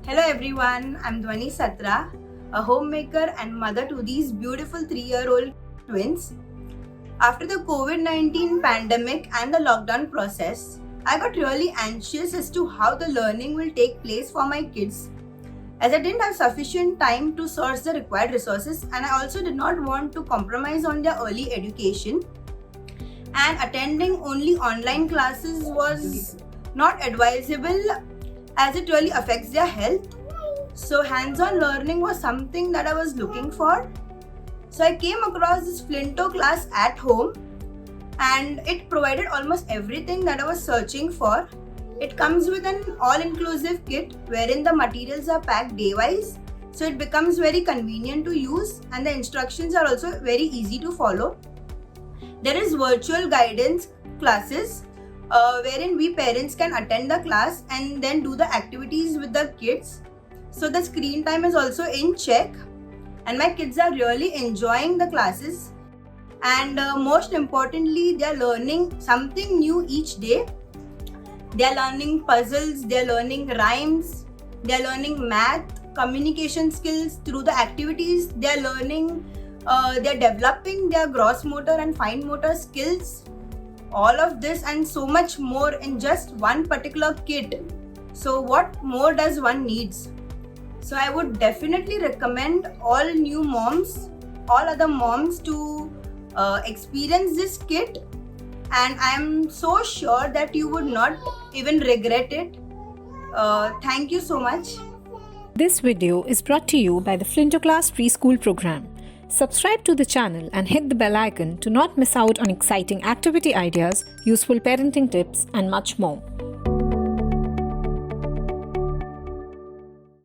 Hello everyone, I'm Dhvani Satr, a homemaker and mother to these beautiful 3-year-old twins. After the COVID-19 pandemic and the lockdown process, I got really anxious as to how the learning will take place for my kids, as I didn't have sufficient time to source the required resources, and I also did not want to compromise on their early education. And attending only online classes was not advisable as it really affects their health. So hands-on learning was something that I was looking for. So I came across this Flintoclass at home, and it provided almost everything that I was searching for. It comes with an all-inclusive kit wherein the materials are packed day-wise, so it becomes very convenient to use, and the instructions are also very easy to follow. There is virtual guidance classes wherein we parents can attend the class and then do the activities with the kids. So the screen time is also in check, and my kids are really enjoying the classes. And most importantly, they are learning something new each day. They are learning puzzles, they are learning rhymes, they are learning math, communication skills through the activities. They are learning, they are developing their gross motor and fine motor skills. All of this and so much more in just one particular kit. So what more does one needs? So I would definitely recommend all new moms, all other moms to experience this kit, and I am so sure that you would not even regret it. Thank you so much. This video is brought to you by the Flintoclass preschool program. Subscribe to the channel and hit the bell icon to not miss out on exciting activity ideas, useful parenting tips, and much more.